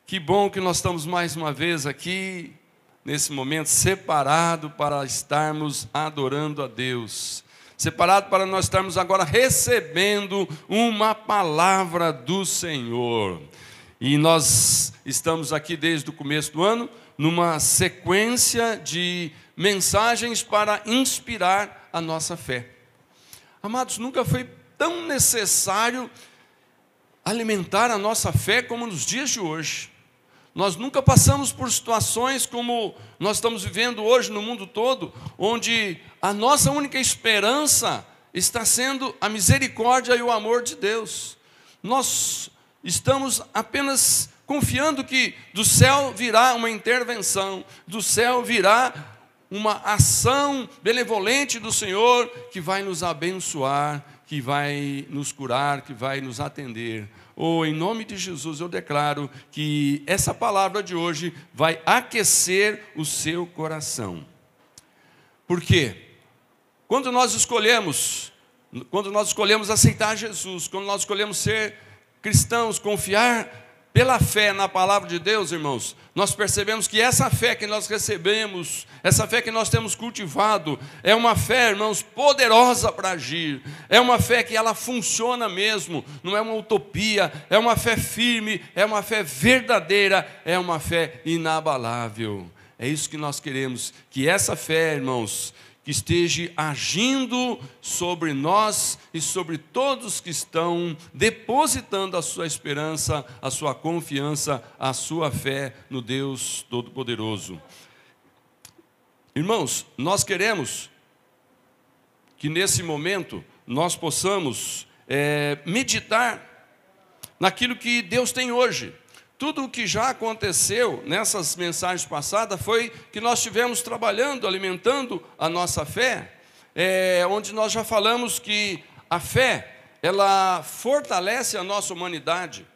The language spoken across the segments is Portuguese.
Que bom que nós estamos mais uma vez aqui, nesse momento separado para estarmos adorando a Deus. Separado para nós estarmos agora recebendo uma palavra do Senhor. E nós estamos aqui desde o começo do ano, numa sequência de mensagens para inspirar a nossa fé. Amados, nunca foi tão necessário alimentar a nossa fé como nos dias de hoje. Nós nunca passamos por situações como nós estamos vivendo hoje no mundo todo, onde a nossa única esperança está sendo a misericórdia e o amor de Deus. Nós estamos apenas confiando que do céu virá uma intervenção, do céu virá uma ação benevolente do Senhor que vai nos abençoar, que vai nos curar, que vai nos atender. Em nome de Jesus eu declaro que essa palavra de hoje vai aquecer o seu coração. Por quê? Quando nós escolhemos aceitar Jesus, quando nós escolhemos ser cristãos, confiar pela fé na palavra de Deus, irmãos, nós percebemos que essa fé que nós recebemos, essa fé que nós temos cultivado, é uma fé, irmãos, poderosa para agir, é uma fé que ela funciona mesmo, não é uma utopia, é uma fé firme, é uma fé verdadeira, é uma fé inabalável. É isso que nós queremos, que essa fé, irmãos, que esteja agindo sobre nós e sobre todos que estão depositando a sua esperança, a sua confiança, a sua fé no Deus Todo-Poderoso. Irmãos, nós queremos que nesse momento nós possamos meditar naquilo que Deus tem hoje. Tudo o que já aconteceu nessas mensagens passadas foi que nós estivemos trabalhando, alimentando a nossa fé, onde nós já falamos que a fé, ela fortalece a nossa humanidade.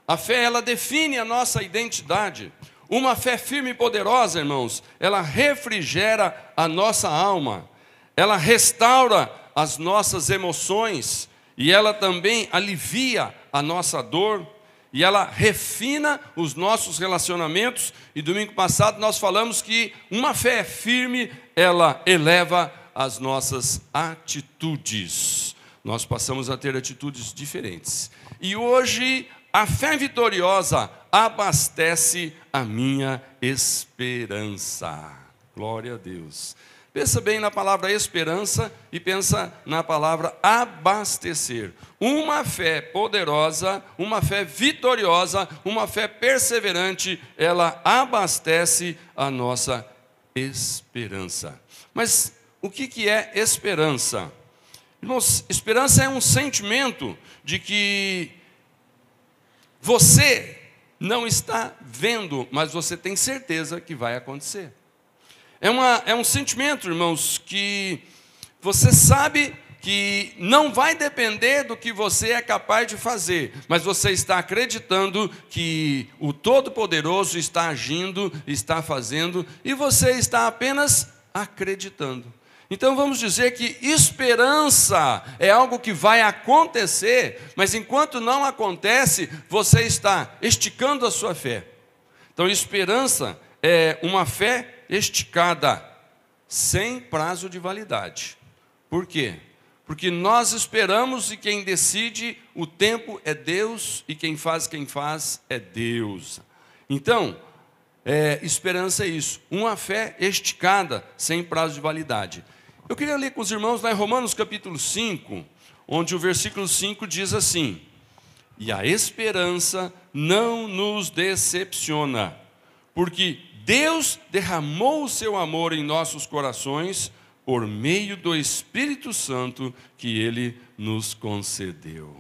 A fé, ela define a nossa identidade. Uma fé firme e poderosa, irmãos, ela refrigera a nossa alma, ela restaura as nossas emoções e ela também alivia a nossa dor. E ela refina os nossos relacionamentos. E domingo passado nós falamos que uma fé firme, ela eleva as nossas atitudes. Nós passamos a ter atitudes diferentes. E hoje, a fé vitoriosa abastece a minha esperança. Glória a Deus. Pensa bem na palavra esperança e pensa na palavra abastecer. Uma fé poderosa, uma fé vitoriosa, uma fé perseverante, ela abastece a nossa esperança. Mas o que é esperança? Irmãos, esperança é um sentimento de que você não está vendo, mas você tem certeza que vai acontecer. É um sentimento, irmãos, que você sabe que não vai depender do que você é capaz de fazer, mas você está acreditando que o Todo-Poderoso está agindo, está fazendo, e você está apenas acreditando. Então vamos dizer que esperança é algo que vai acontecer, mas enquanto não acontece, você está esticando a sua fé. Então esperança é uma fé esticada, sem prazo de validade. Por quê? Porque nós esperamos e quem decide o tempo é Deus e quem faz é Deus. Então, esperança é isso, uma fé esticada, sem prazo de validade. Eu queria ler com os irmãos lá em Romanos capítulo 5, onde o versículo 5 diz assim: e a esperança não nos decepciona, porque Deus derramou o seu amor em nossos corações por meio do Espírito Santo que Ele nos concedeu.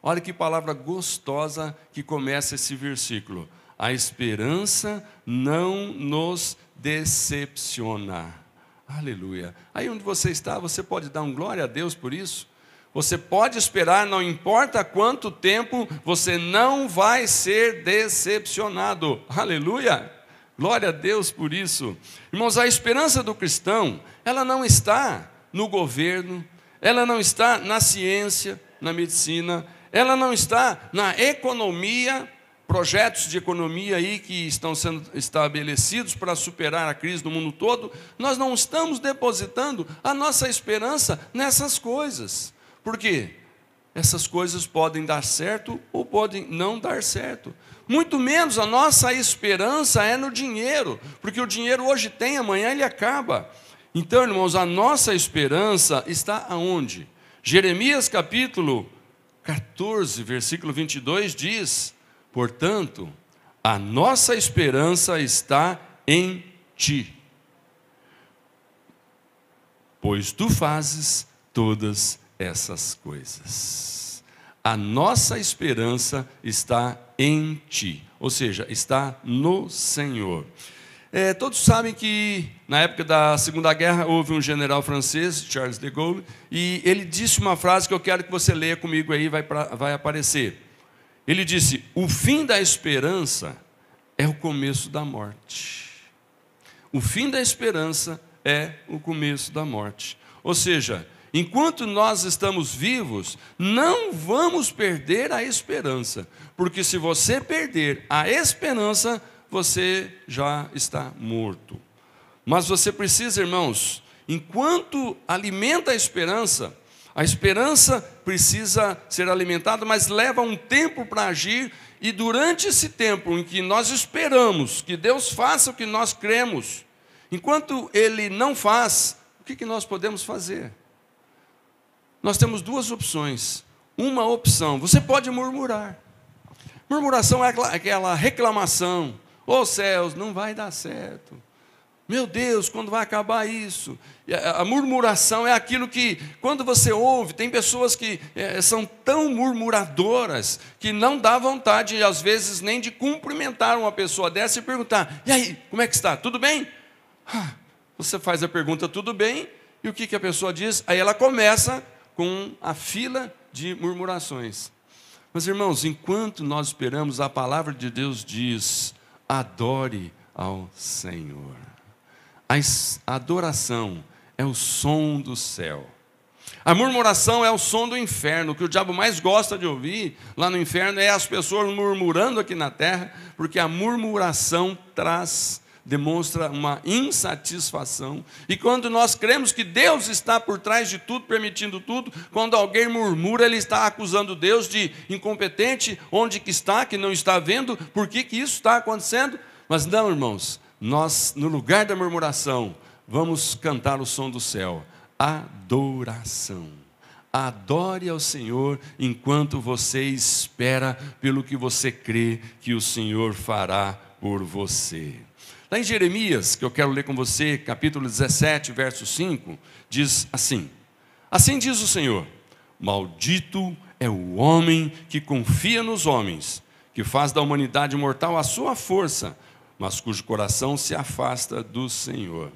Olha que palavra gostosa que começa esse versículo. A esperança não nos decepciona. Aleluia. Aí onde você está, você pode dar um glória a Deus por isso? Você pode esperar, não importa quanto tempo, você não vai ser decepcionado. Aleluia. Glória a Deus por isso. Irmãos, a esperança do cristão, ela não está no governo, ela não está na ciência, na medicina, ela não está na economia, projetos de economia aí que estão sendo estabelecidos para superar a crise do mundo todo, nós não estamos depositando a nossa esperança nessas coisas. Por quê? Essas coisas podem dar certo ou podem não dar certo. Muito menos a nossa esperança é no dinheiro, porque o dinheiro hoje tem, amanhã ele acaba. Então, irmãos, a nossa esperança está aonde? Jeremias capítulo 14, versículo 22 diz: portanto, a nossa esperança está em ti, pois tu fazes todas essas coisas. A nossa esperança está em ti, ou seja, está no Senhor. Todos sabem que na época da Segunda Guerra houve um general francês, Charles de Gaulle, e ele disse uma frase que eu quero que você leia comigo aí, vai aparecer. Ele disse: o fim da esperança é o começo da morte. O fim da esperança é o começo da morte. Ou seja, enquanto nós estamos vivos, não vamos perder a esperança, porque se você perder a esperança, você já está morto. Mas você precisa, irmãos, enquanto alimenta a esperança precisa ser alimentada, mas leva um tempo para agir, e durante esse tempo em que nós esperamos que Deus faça o que nós cremos, enquanto Ele não faz, o que nós podemos fazer? Nós temos duas opções. Uma opção, você pode murmurar. Murmuração é aquela reclamação: ô céus, não vai dar certo. Meu Deus, quando vai acabar isso? A murmuração é aquilo que, quando você ouve, tem pessoas que são tão murmuradoras que não dá vontade, às vezes, nem de cumprimentar uma pessoa dessa e perguntar: e aí, como é que está? Tudo bem? Você faz a pergunta, tudo bem? E o que a pessoa diz? Aí ela começa com a fila de murmurações. Mas, irmãos, enquanto nós esperamos, a palavra de Deus diz: adore ao Senhor. A adoração é o som do céu. A murmuração é o som do inferno. O que o diabo mais gosta de ouvir lá no inferno é as pessoas murmurando aqui na terra, porque a murmuração demonstra uma insatisfação. E quando nós cremos que Deus está por trás de tudo, permitindo tudo, quando alguém murmura, ele está acusando Deus de incompetente, onde que está, que não está vendo, por que isso está acontecendo? Mas não, irmãos, nós, no lugar da murmuração, vamos cantar o som do céu: adoração. Adore ao Senhor enquanto você espera pelo que você crê que o Senhor fará por você. Lá em Jeremias, que eu quero ler com você, capítulo 17, verso 5, diz assim: assim diz o Senhor: maldito é o homem que confia nos homens, que faz da humanidade mortal a sua força, mas cujo coração se afasta do Senhor.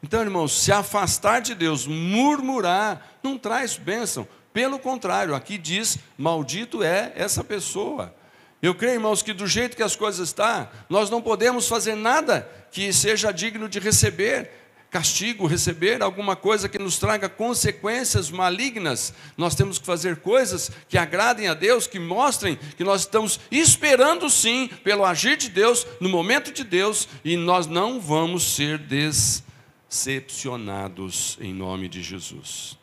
Então, irmãos, se afastar de Deus, murmurar, não traz bênção. Pelo contrário, aqui diz: maldito é essa pessoa. Eu creio, irmãos, que do jeito que as coisas estão, nós não podemos fazer nada que seja digno de receber castigo, receber alguma coisa que nos traga consequências malignas. Nós temos que fazer coisas que agradem a Deus, que mostrem que nós estamos esperando sim pelo agir de Deus, no momento de Deus, e nós não vamos ser decepcionados em nome de Jesus.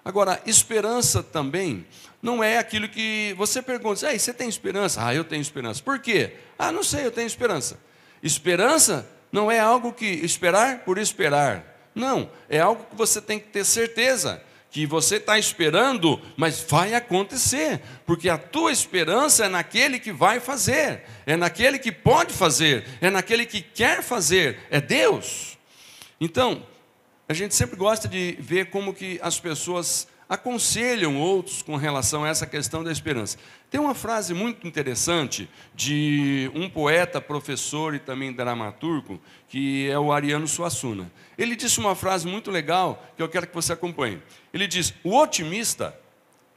Agora, esperança também não é aquilo que você pergunta: ei, você tem esperança? Ah, eu tenho esperança. Por quê? Ah, não sei, eu tenho esperança. Esperança não é algo que esperar por esperar. Não, é algo que você tem que ter certeza que você está esperando, mas vai acontecer, porque a tua esperança é naquele que vai fazer, é naquele que pode fazer, é naquele que quer fazer, é Deus. Então, a gente sempre gosta de ver como que as pessoas aconselham outros com relação a essa questão da esperança. Tem uma frase muito interessante de um poeta, professor e também dramaturgo, que é o Ariano Suassuna. Ele disse uma frase muito legal, que eu quero que você acompanhe. Ele diz: o otimista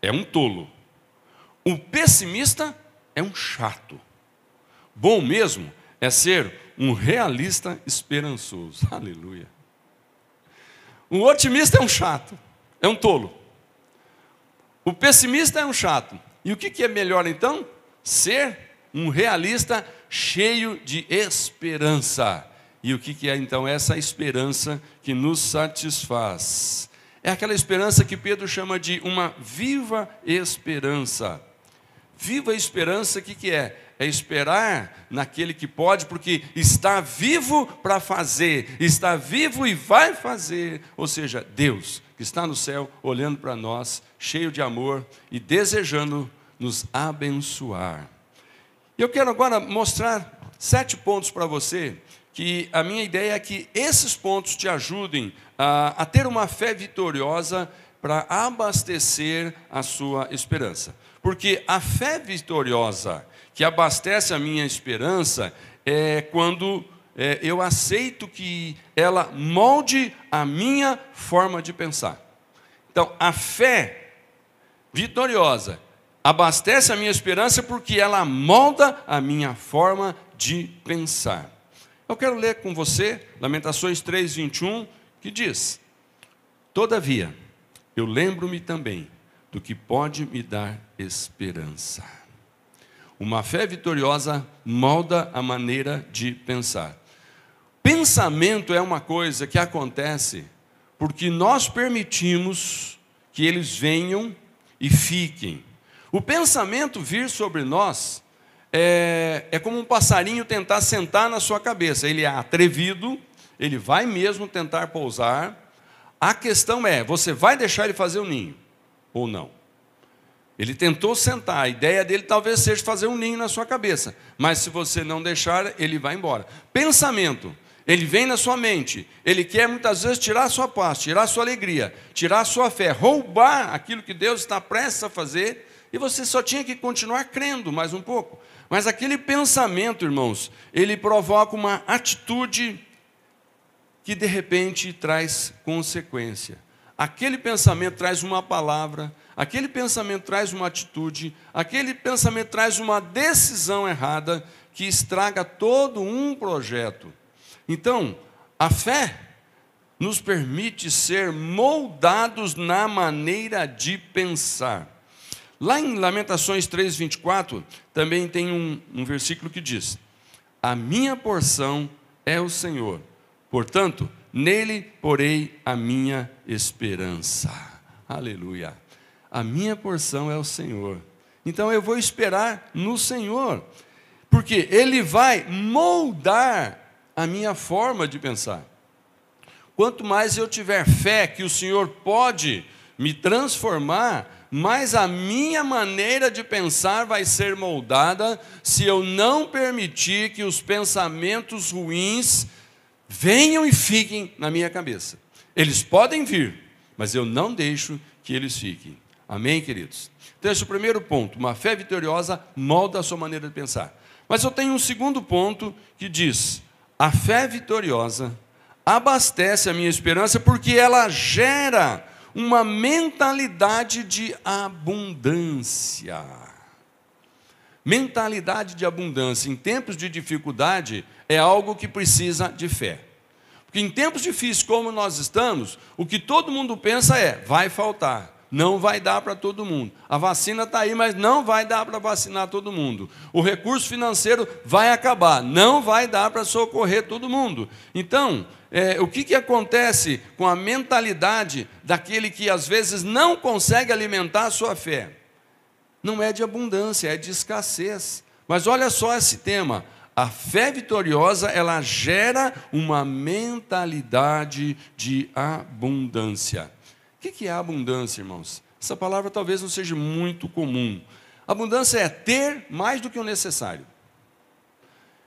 é um tolo, o pessimista é um chato. Bom mesmo é ser um realista esperançoso. Aleluia. O otimista é um chato, é um tolo. O pessimista é um chato. E o que é melhor então? Ser um realista cheio de esperança. E o que é então essa esperança que nos satisfaz? É aquela esperança que Pedro chama de uma viva esperança. Viva esperança, o que é? É esperar naquele que pode, porque está vivo para fazer, está vivo e vai fazer. Ou seja, Deus, que está no céu, olhando para nós, cheio de amor e desejando nos abençoar. E eu quero agora mostrar 7 pontos para você, que a minha ideia é que esses pontos te ajudem a ter uma fé vitoriosa para abastecer a sua esperança. Porque a fé vitoriosa que abastece a minha esperança é quando eu aceito que ela molde a minha forma de pensar. Então, a fé vitoriosa abastece a minha esperança porque ela molda a minha forma de pensar. Eu quero ler com você Lamentações 3:21, que diz: todavia, eu lembro-me também do que pode me dar esperança. Uma fé vitoriosa molda a maneira de pensar. Pensamento é uma coisa que acontece porque nós permitimos que eles venham e fiquem. O pensamento vir sobre nós é como um passarinho tentar sentar na sua cabeça. Ele é atrevido, ele vai mesmo tentar pousar. A questão é, você vai deixar ele fazer o ninho ou não? Ele tentou sentar, a ideia dele talvez seja fazer um ninho na sua cabeça, mas se você não deixar, ele vai embora. Pensamento, ele vem na sua mente, ele quer muitas vezes tirar a sua paz, tirar a sua alegria, tirar a sua fé, roubar aquilo que Deus está prestes a fazer, e você só tinha que continuar crendo mais um pouco. Mas aquele pensamento, irmãos, ele provoca uma atitude que de repente traz consequência. Aquele pensamento traz uma palavra, aquele pensamento traz uma atitude, aquele pensamento traz uma decisão errada que estraga todo um projeto. Então, a fé nos permite ser moldados na maneira de pensar. Lá em Lamentações 3:24, também tem um versículo que diz: a minha porção é o Senhor, portanto, nele porei a minha esperança. Aleluia. A minha porção é o Senhor. Então eu vou esperar no Senhor, porque Ele vai moldar a minha forma de pensar. Quanto mais eu tiver fé que o Senhor pode me transformar, mais a minha maneira de pensar vai ser moldada se eu não permitir que os pensamentos ruins venham e fiquem na minha cabeça. Eles podem vir, mas eu não deixo que eles fiquem. Amém, queridos? Então esse é o primeiro ponto. Uma fé vitoriosa molda a sua maneira de pensar. Mas eu tenho um segundo ponto que diz: a fé vitoriosa abastece a minha esperança porque ela gera uma mentalidade de abundância. Mentalidade de abundância em tempos de dificuldade é algo que precisa de fé. Porque em tempos difíceis como nós estamos, o que todo mundo pensa é: vai faltar, não vai dar para todo mundo. A vacina está aí, mas não vai dar para vacinar todo mundo. O recurso financeiro vai acabar, não vai dar para socorrer todo mundo. Então, o que acontece com a mentalidade daquele que às vezes não consegue alimentar a sua fé? Não é de abundância, é de escassez. Mas olha só esse tema: a fé vitoriosa, ela gera uma mentalidade de abundância. O que é abundância, irmãos? Essa palavra talvez não seja muito comum. Abundância é ter mais do que o necessário.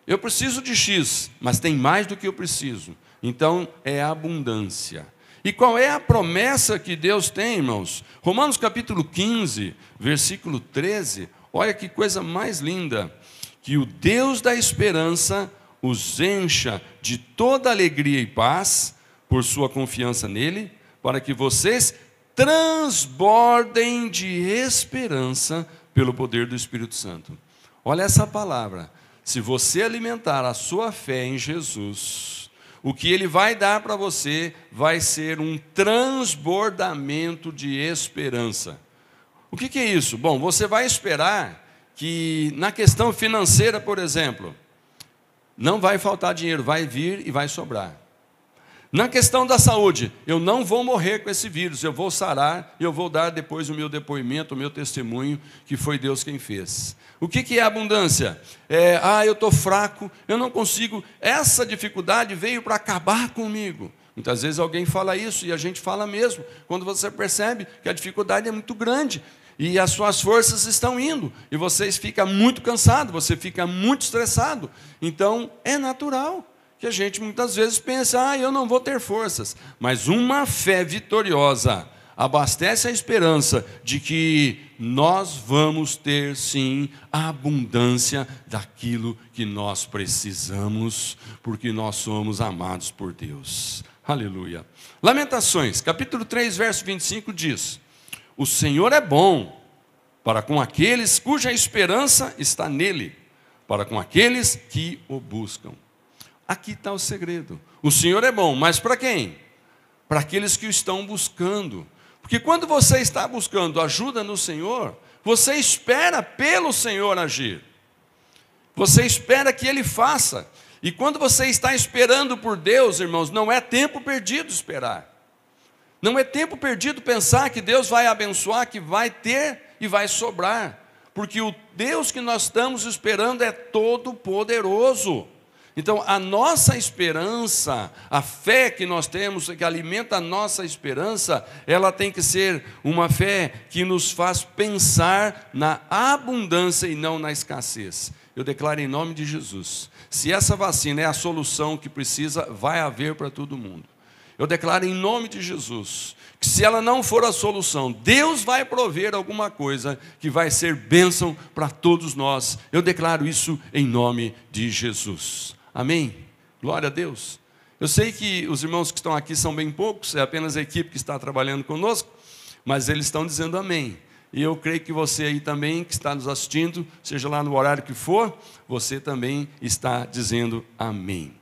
Eu preciso de X, mas tem mais do que eu preciso. Então, é abundância. E qual é a promessa que Deus tem, irmãos? Romanos capítulo 15, versículo 13, olha que coisa mais linda: que o Deus da esperança os encha de toda alegria e paz por sua confiança nele, para que vocês transbordem de esperança pelo poder do Espírito Santo. Olha essa palavra: se você alimentar a sua fé em Jesus, o que Ele vai dar para você vai ser um transbordamento de esperança. O que é isso? Bom, você vai esperar que na questão financeira, por exemplo, não vai faltar dinheiro, vai vir e vai sobrar. Na questão da saúde, eu não vou morrer com esse vírus, eu vou sarar e eu vou dar depois o meu depoimento, o meu testemunho, que foi Deus quem fez. O que é abundância? Eu estou fraco, eu não consigo, essa dificuldade veio para acabar comigo. Muitas vezes alguém fala isso e a gente fala mesmo, quando você percebe que a dificuldade é muito grande e as suas forças estão indo e você fica muito cansado, você fica muito estressado. Então é natural que a gente muitas vezes pensa, eu não vou ter forças. Mas uma fé vitoriosa abastece a esperança de que nós vamos ter sim a abundância daquilo que nós precisamos, porque nós somos amados por Deus. Aleluia. Lamentações, capítulo 3, verso 25 diz: o Senhor é bom para com aqueles cuja esperança está nele, para com aqueles que o buscam. Aqui está o segredo. O Senhor é bom, mas para quem? Para aqueles que o estão buscando. Porque quando você está buscando ajuda no Senhor, você espera pelo Senhor agir. Você espera que Ele faça. E quando você está esperando por Deus, irmãos, não é tempo perdido esperar. Não é tempo perdido pensar que Deus vai abençoar, que vai ter e vai sobrar. Porque o Deus que nós estamos esperando é todo poderoso. Então, a nossa esperança, a fé que nós temos, que alimenta a nossa esperança, ela tem que ser uma fé que nos faz pensar na abundância e não na escassez. Eu declaro em nome de Jesus, se essa vacina é a solução que precisa, vai haver para todo mundo. Eu declaro em nome de Jesus, que se ela não for a solução, Deus vai prover alguma coisa que vai ser bênção para todos nós. Eu declaro isso em nome de Jesus. Amém? Glória a Deus. Eu sei que os irmãos que estão aqui são bem poucos, é apenas a equipe que está trabalhando conosco, mas eles estão dizendo amém. E eu creio que você aí também, que está nos assistindo, seja lá no horário que for, você também está dizendo amém.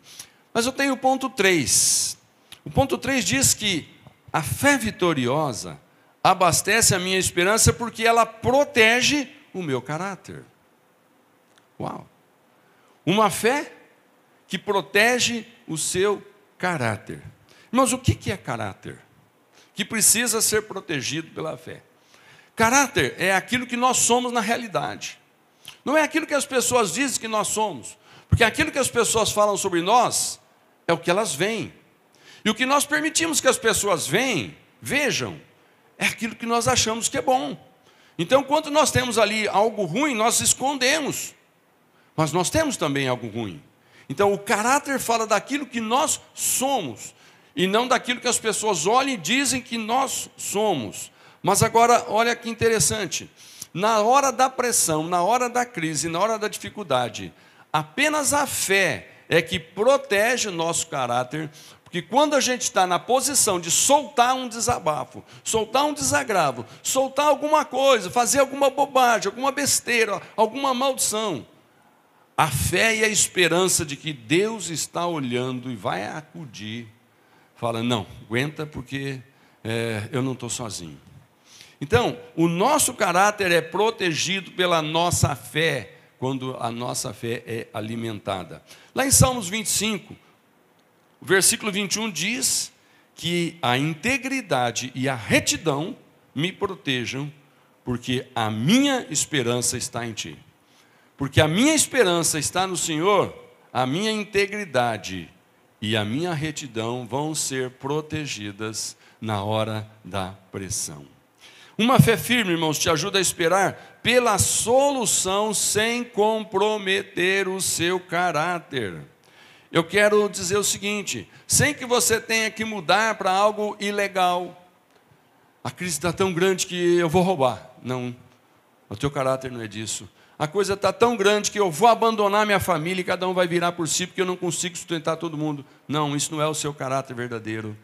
Mas eu tenho o ponto 3. O ponto 3 diz que a fé vitoriosa abastece a minha esperança porque ela protege o meu caráter. Uau! Uma fé que protege o seu caráter. Irmãos, o que é caráter? Que precisa ser protegido pela fé. Caráter é aquilo que nós somos na realidade. Não é aquilo que as pessoas dizem que nós somos. Porque aquilo que as pessoas falam sobre nós é o que elas veem. E o que nós permitimos que as pessoas vejam, é aquilo que nós achamos que é bom. Então, quando nós temos ali algo ruim, nós escondemos. Mas nós temos também algo ruim. Então, o caráter fala daquilo que nós somos, e não daquilo que as pessoas olham e dizem que nós somos. Mas agora, olha que interessante, na hora da pressão, na hora da crise, na hora da dificuldade, apenas a fé é que protege o nosso caráter, porque quando a gente está na posição de soltar um desabafo, soltar um desagravo, soltar alguma coisa, fazer alguma bobagem, alguma besteira, alguma maldição, a fé e a esperança de que Deus está olhando e vai acudir, fala, não, aguenta porque eu não estou sozinho. Então, o nosso caráter é protegido pela nossa fé, quando a nossa fé é alimentada. Lá em Salmos 25, o versículo 21 diz que a integridade e a retidão me protejam, porque a minha esperança está em Ti. Porque a minha esperança está no Senhor, a minha integridade e a minha retidão vão ser protegidas na hora da pressão. Uma fé firme, irmãos, te ajuda a esperar pela solução sem comprometer o seu caráter. Eu quero dizer o seguinte, sem que você tenha que mudar para algo ilegal. A crise está tão grande que eu vou roubar. Não, o teu caráter não é disso. A coisa está tão grande que eu vou abandonar minha família e cada um vai virar por si porque eu não consigo sustentar todo mundo. Não, isso não é o seu caráter verdadeiro.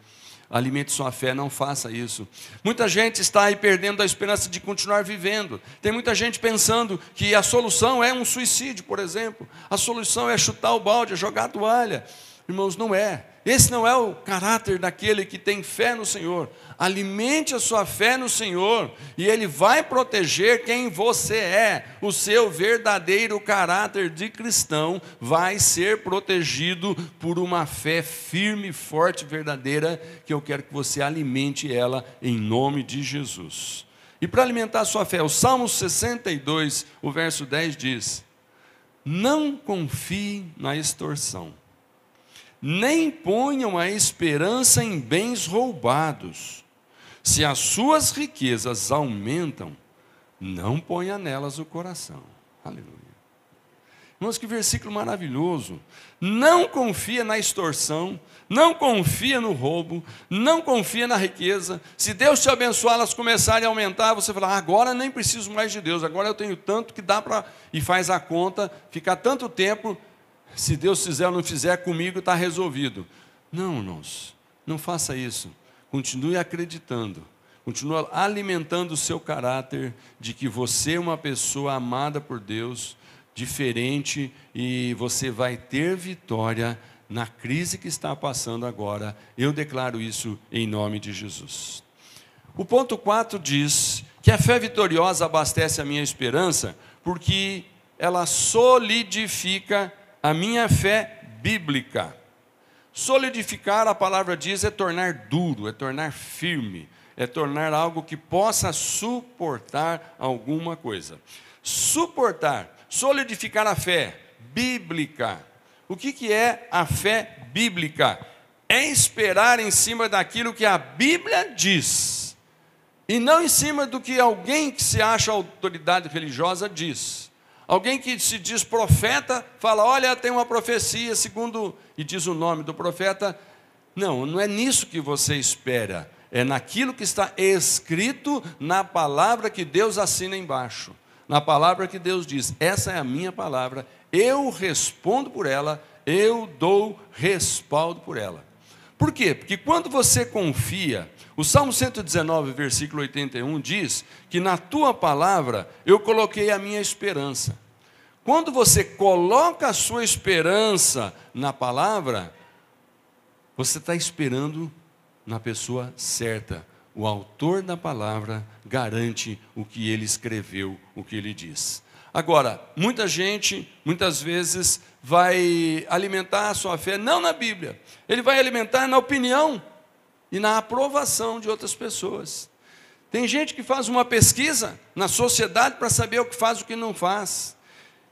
Alimente sua fé, não faça isso. Muita gente está aí perdendo a esperança de continuar vivendo. Tem muita gente pensando que a solução é um suicídio, por exemplo. A solução é chutar o balde, é jogar a toalha. Irmãos, não é. Esse não é o caráter daquele que tem fé no Senhor. Alimente a sua fé no Senhor e Ele vai proteger quem você é. O seu verdadeiro caráter de cristão vai ser protegido por uma fé firme, forte, verdadeira, que eu quero que você alimente ela em nome de Jesus. E para alimentar a sua fé, o Salmo 62, o verso 10 diz: não confie na extorsão, nem ponham a esperança em bens roubados. Se as suas riquezas aumentam, não ponha nelas o coração. Aleluia. Irmãos, que versículo maravilhoso. Não confia na extorsão, não confia no roubo, não confia na riqueza. Se Deus te abençoar, elas começarem a aumentar, você fala, agora nem preciso mais de Deus, agora eu tenho tanto que dá para, e faz a conta, ficar tanto tempo, se Deus fizer ou não fizer comigo, está resolvido. Não, irmãos, não faça isso. Continue acreditando, continue alimentando o seu caráter de que você é uma pessoa amada por Deus, diferente, e você vai ter vitória na crise que está passando agora. Eu declaro isso em nome de Jesus. O ponto 4 diz que a fé vitoriosa abastece a minha esperança, porque ela solidifica a minha fé bíblica. Solidificar, a palavra diz, é tornar duro, é tornar firme, é tornar algo que possa suportar alguma coisa. Suportar, solidificar a fé bíblica. O que é a fé bíblica? É esperar em cima daquilo que a Bíblia diz, e não em cima do que alguém que se acha autoridade religiosa diz. Alguém que se diz profeta, fala, olha, tem uma profecia, segundo, e diz o nome do profeta. Não, não é nisso que você espera, é naquilo que está escrito na palavra que Deus assina embaixo. Na palavra que Deus diz, essa é a minha palavra, eu respondo por ela, eu dou respaldo por ela. Por quê? Porque quando você confia, o Salmo 119, versículo 81 diz que na tua palavra eu coloquei a minha esperança. Quando você coloca a sua esperança na palavra, você está esperando na pessoa certa. O autor da palavra garante o que ele escreveu, o que ele diz. Agora, muita gente, muitas vezes, vai alimentar a sua fé, não na Bíblia. Ele vai alimentar na opinião e na aprovação de outras pessoas. Tem gente que faz uma pesquisa na sociedade para saber o que faz e o que não faz.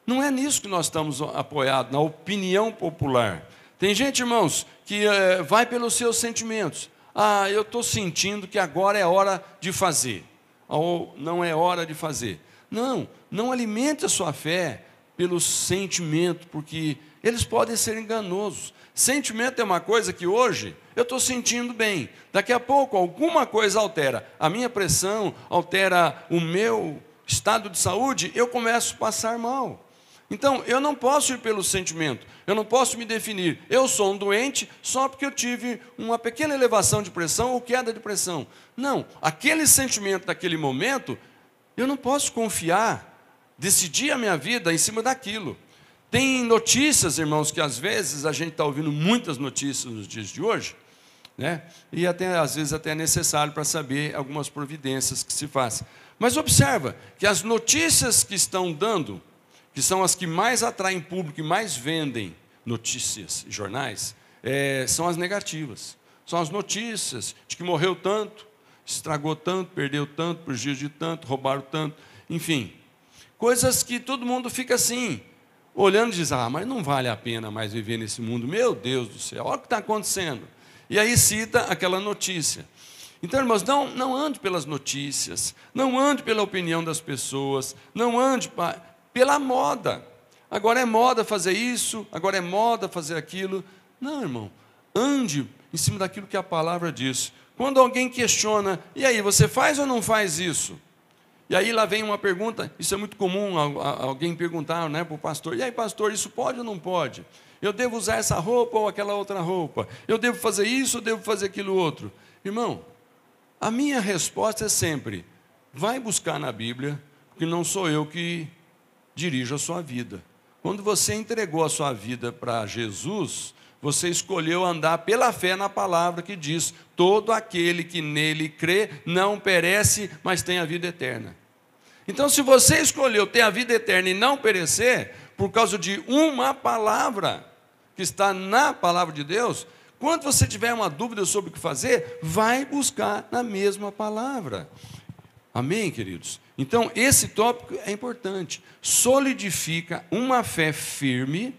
Não é nisso que nós estamos apoiados, na opinião popular. Tem gente, irmãos, que vai pelos seus sentimentos. Ah, eu estou sentindo que agora é hora de fazer. Ou não é hora de fazer. Não, não alimente a sua fé pelo sentimento, porque eles podem ser enganosos. Sentimento é uma coisa que hoje eu estou sentindo bem. Daqui a pouco alguma coisa altera a minha pressão, altera o meu estado de saúde, eu começo a passar mal. Então, eu não posso ir pelo sentimento, eu não posso me definir, eu sou um doente só porque eu tive uma pequena elevação de pressão ou queda de pressão. Não, aquele sentimento daquele momento, eu não posso confiar, decidir a minha vida em cima daquilo. Tem notícias, irmãos, que às vezes a gente está ouvindo muitas notícias nos dias de hoje, né? E até, às vezes até é necessário para saber algumas providências que se fazem. Mas observa que as notícias que estão dando, que são as que mais atraem público e mais vendem notícias e jornais, são as negativas. São as notícias de que morreu tanto, estragou tanto, perdeu tanto, prejuízo de tanto, roubaram tanto, enfim. Coisas que todo mundo fica assim, olhando e diz, mas não vale a pena mais viver nesse mundo, meu Deus do céu, olha o que está acontecendo. E aí cita aquela notícia. Então, irmãos, não ande pelas notícias, não ande pela opinião das pessoas, não ande pela moda. Agora é moda fazer isso, agora é moda fazer aquilo. Não, irmão, ande em cima daquilo que a palavra diz. Quando alguém questiona, e aí, você faz ou não faz isso? E aí lá vem uma pergunta, isso é muito comum, alguém perguntar, né, para o pastor, e aí, pastor, isso pode ou não pode? Eu devo usar essa roupa ou aquela outra roupa? Eu devo fazer isso ou devo fazer aquilo outro? Irmão, a minha resposta é sempre, vai buscar na Bíblia, porque não sou eu que dirijo a sua vida. Quando você entregou a sua vida para Jesus, você escolheu andar pela fé na palavra que diz: todo aquele que nele crê não perece, mas tem a vida eterna. Então, se você escolheu ter a vida eterna e não perecer, por causa de uma palavra que está na palavra de Deus, quando você tiver uma dúvida sobre o que fazer, vai buscar na mesma palavra. Amém, queridos? Então, esse tópico é importante. Solidifica uma fé firme,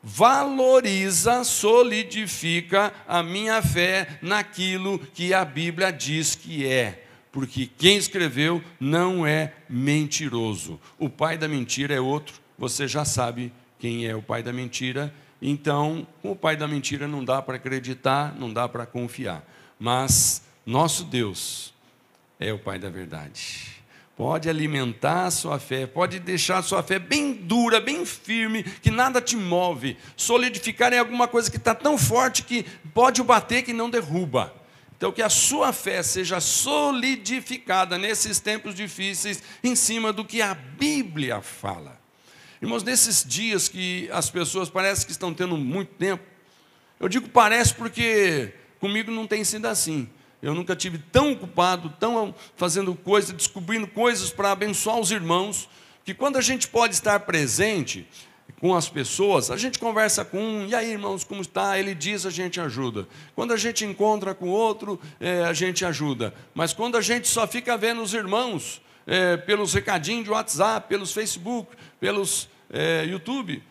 valoriza, solidifica a minha fé naquilo que a Bíblia diz que é. Porque quem escreveu não é mentiroso. O pai da mentira é outro, você já sabe quem é o pai da mentira. Então, com o pai da mentira não dá para acreditar, não dá para confiar. Mas nosso Deus é o pai da verdade. Pode alimentar a sua fé, pode deixar a sua fé bem dura, bem firme, que nada te move. Solidificar é alguma coisa que está tão forte que pode bater que não derruba. Então, que a sua fé seja solidificada nesses tempos difíceis, em cima do que a Bíblia fala. Irmãos, nesses dias que as pessoas parecem que estão tendo muito tempo, eu digo parece porque comigo não tem sido assim. Eu nunca tive tão ocupado, tão fazendo coisas, descobrindo coisas para abençoar os irmãos, que quando a gente pode estar presente com as pessoas, a gente conversa com um: e aí, irmãos, como está? Ele diz, a gente ajuda. Quando a gente encontra com outro, a gente ajuda. Mas quando a gente só fica vendo os irmãos pelos recadinhos de WhatsApp, pelos Facebook, pelos YouTube,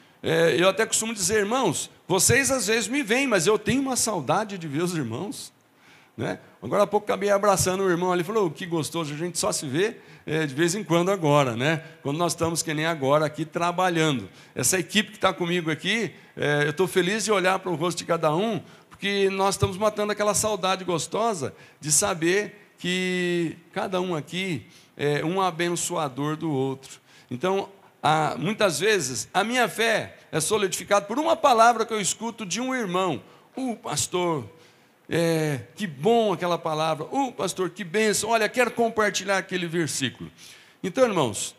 eu até costumo dizer: irmãos, vocês às vezes me veem, mas eu tenho uma saudade de ver os irmãos. Né? Agora há pouco acabei abraçando o irmão, ele falou: que gostoso, a gente só se vê de vez em quando agora, né? Quando nós estamos que nem agora aqui trabalhando. Essa equipe que está comigo aqui, eu estou feliz de olhar para o rosto de cada um, porque nós estamos matando aquela saudade gostosa de saber que cada um aqui é um abençoador do outro. Então, muitas vezes, a minha fé é solidificada por uma palavra que eu escuto de um irmão: pastor, que bom aquela palavra, pastor, que bênção, olha, quero compartilhar aquele versículo. Então, irmãos,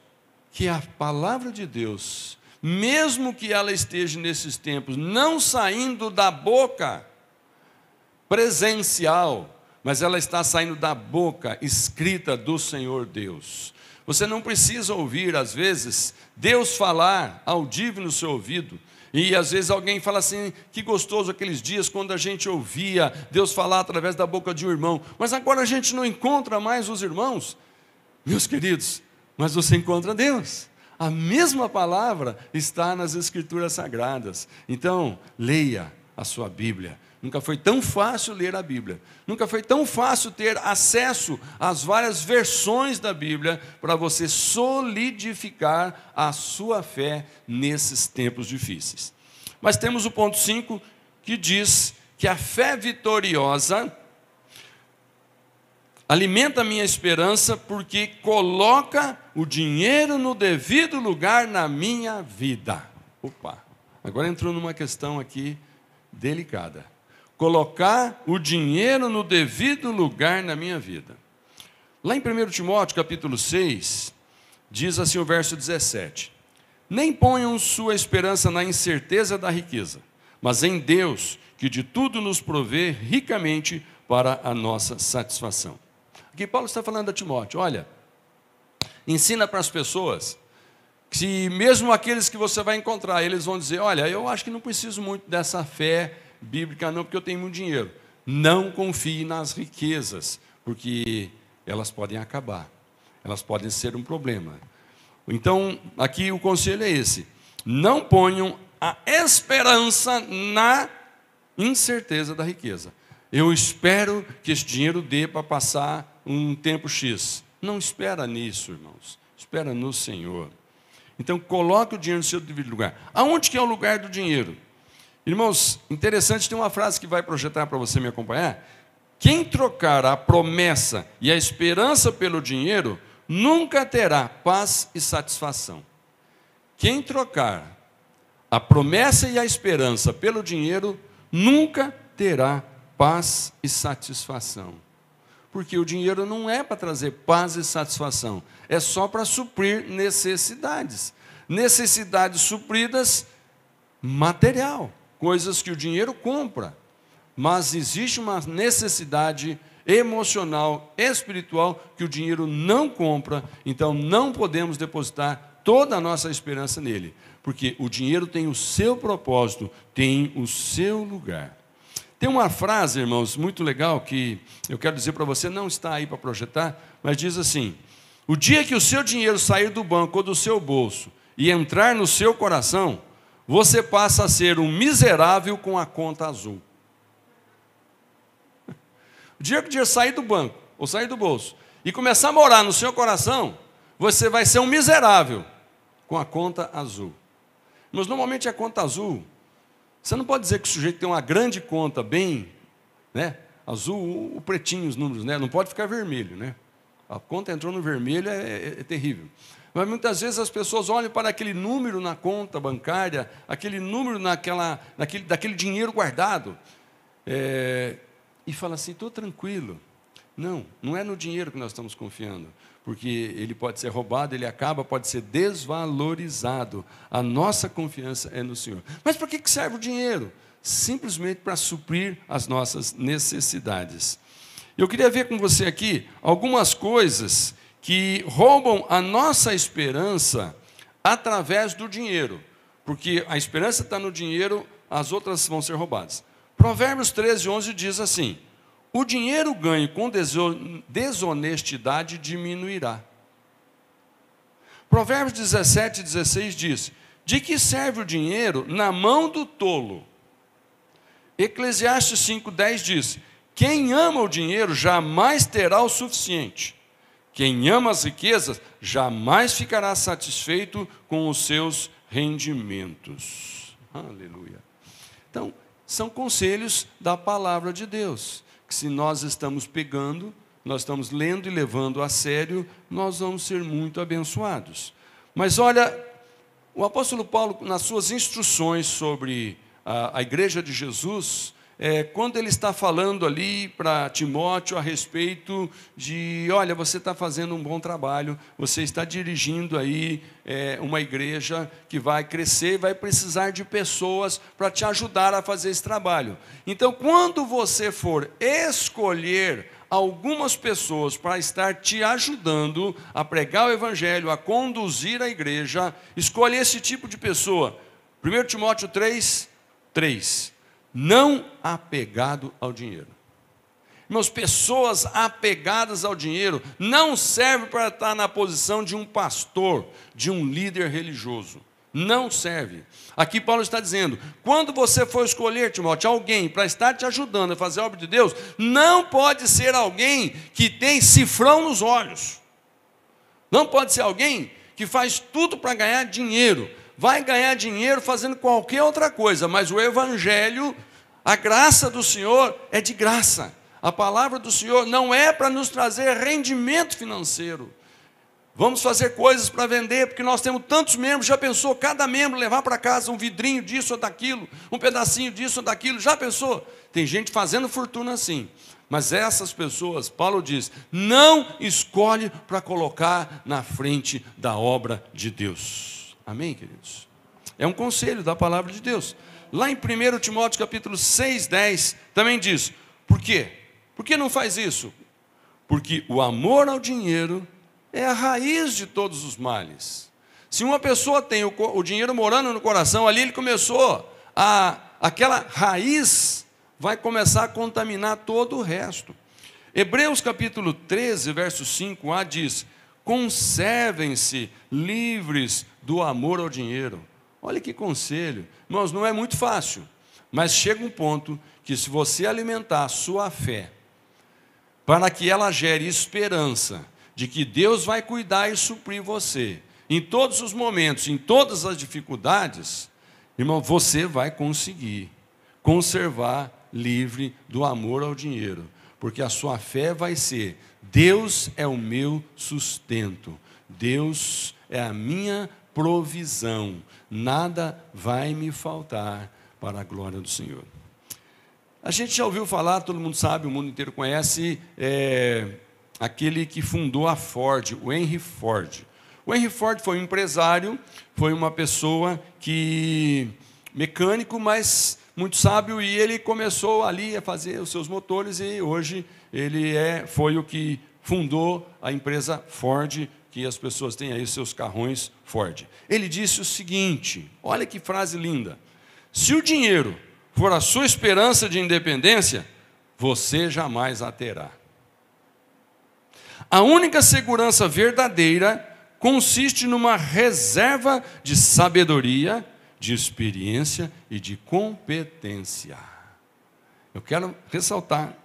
que a palavra de Deus, mesmo que ela esteja nesses tempos não saindo da boca presencial, mas ela está saindo da boca escrita do Senhor Deus. Você não precisa ouvir, às vezes, Deus falar audível no seu ouvido. E às vezes alguém fala assim: que gostoso aqueles dias quando a gente ouvia Deus falar através da boca de um irmão. Mas agora a gente não encontra mais os irmãos. Meus queridos, mas você encontra Deus. A mesma palavra está nas Escrituras Sagradas. Então, leia a sua Bíblia. Nunca foi tão fácil ler a Bíblia. Nunca foi tão fácil ter acesso às várias versões da Bíblia para você solidificar a sua fé nesses tempos difíceis. Mas temos o ponto 5, que diz que a fé vitoriosa alimenta a minha esperança porque coloca o dinheiro no devido lugar na minha vida. Opa, agora entrou numa questão aqui delicada. Colocar o dinheiro no devido lugar na minha vida. Lá em 1 Timóteo, capítulo 6, diz assim o verso 17: nem ponham sua esperança na incerteza da riqueza, mas em Deus, que de tudo nos provê ricamente para a nossa satisfação. Aqui Paulo está falando a Timóteo: olha, ensina para as pessoas que mesmo aqueles que você vai encontrar, eles vão dizer: olha, eu acho que não preciso muito dessa fé bíblica não, porque eu tenho muito dinheiro. Não confie nas riquezas, porque elas podem acabar, elas podem ser um problema. Então, aqui o conselho é esse: não ponham a esperança na incerteza da riqueza. Eu espero que esse dinheiro dê para passar um tempo X. Não espera nisso, irmãos. Espera no Senhor. Então, coloque o dinheiro no seu devido lugar. Aonde que é o lugar do dinheiro? Irmãos, interessante, tem uma frase que vai projetar para você me acompanhar. Quem trocar a promessa e a esperança pelo dinheiro, nunca terá paz e satisfação. Quem trocar a promessa e a esperança pelo dinheiro, nunca terá paz e satisfação. Porque o dinheiro não é para trazer paz e satisfação, é só para suprir necessidades. Necessidades supridas material, coisas que o dinheiro compra, mas existe uma necessidade emocional, espiritual, que o dinheiro não compra, então não podemos depositar toda a nossa esperança nele, porque o dinheiro tem o seu propósito, tem o seu lugar. Tem uma frase, irmãos, muito legal, que eu quero dizer para você, não está aí para projetar, mas diz assim: o dia que o seu dinheiro sair do banco ou do seu bolso e entrar no seu coração, você passa a ser um miserável com a conta azul. O dia que o dinheiro sair do banco ou sair do bolso e começar a morar no seu coração, você vai ser um miserável com a conta azul. Mas normalmente a conta azul, você não pode dizer que o sujeito tem uma grande conta bem, né, azul, o pretinho, os números, né, não pode ficar vermelho, né? A conta entrou no vermelho, é terrível. Mas muitas vezes as pessoas olham para aquele número na conta bancária, aquele número daquele dinheiro guardado, e falam assim: estou tranquilo. Não, não é no dinheiro que nós estamos confiando, porque ele pode ser roubado, ele pode ser desvalorizado. A nossa confiança é no Senhor. Mas para que serve o dinheiro? Simplesmente para suprir as nossas necessidades. Eu queria ver com você aqui algumas coisas que roubam a nossa esperança através do dinheiro, porque a esperança está no dinheiro, as outras vão ser roubadas. Provérbios 13:11 diz assim: o dinheiro ganho com desonestidade diminuirá. Provérbios 17:16 diz: de que serve o dinheiro na mão do tolo? Eclesiastes 5:10 diz: quem ama o dinheiro jamais terá o suficiente. Quem ama as riquezas jamais ficará satisfeito com os seus rendimentos. Aleluia. Então, são conselhos da palavra de Deus, que se nós estamos pegando, nós estamos lendo e levando a sério, nós vamos ser muito abençoados. Mas olha, o apóstolo Paulo, nas suas instruções sobre a igreja de Jesus, quando ele está falando ali para Timóteo a respeito de: olha, você está fazendo um bom trabalho, você está dirigindo aí uma igreja que vai crescer, vai precisar de pessoas para te ajudar a fazer esse trabalho. Então, quando você for escolher algumas pessoas para estar te ajudando a pregar o evangelho, a conduzir a igreja, escolha esse tipo de pessoa. 1 Timóteo 3:3. Não apegado ao dinheiro. Irmãos, pessoas apegadas ao dinheiro não servem para estar na posição de um pastor, de um líder religioso. Não serve. Aqui Paulo está dizendo: quando você for escolher, Timóteo, alguém para estar te ajudando a fazer a obra de Deus, não pode ser alguém que tem cifrão nos olhos. Não pode ser alguém que faz tudo para ganhar dinheiro. Vai ganhar dinheiro fazendo qualquer outra coisa, mas o evangelho, a graça do Senhor é de graça. A palavra do Senhor não é para nos trazer rendimento financeiro. Vamos fazer coisas para vender, porque nós temos tantos membros. Já pensou cada membro levar para casa um vidrinho disso ou daquilo, um pedacinho disso ou daquilo? Já pensou? Tem gente fazendo fortuna assim. Mas essas pessoas, Paulo diz, não escolhe para colocar na frente da obra de Deus. Amém, queridos? É um conselho da palavra de Deus. Lá em 1 Timóteo capítulo 6:10 também diz: por quê? Por que não faz isso? Porque o amor ao dinheiro é a raiz de todos os males. Se uma pessoa tem o dinheiro morando no coração, ali ele começou aquela raiz vai começar a contaminar todo o resto. Hebreus capítulo 13, verso 5a diz: conservem-se livres do amor ao dinheiro. Olha que conselho. Irmãos, não é muito fácil, mas chega um ponto que, se você alimentar a sua fé, para que ela gere esperança de que Deus vai cuidar e suprir você, em todos os momentos, em todas as dificuldades, irmão, você vai conseguir conservar livre do amor ao dinheiro, porque a sua fé vai ser: Deus é o meu sustento, Deus é a minha provisão, nada vai me faltar para a glória do Senhor. A gente já ouviu falar, todo mundo sabe, o mundo inteiro conhece, aquele que fundou a Ford, o Henry Ford. O Henry Ford foi um empresário, foi uma pessoa mecânico, mas muito sábio, e ele começou ali a fazer os seus motores, e hoje ele foi o que fundou a empresa Ford, que as pessoas têm aí os seus carrões Ford. Ele disse o seguinte, olha que frase linda: se o dinheiro for a sua esperança de independência, você jamais a terá. A única segurança verdadeira consiste numa reserva de sabedoria, de experiência e de competência. Eu quero ressaltar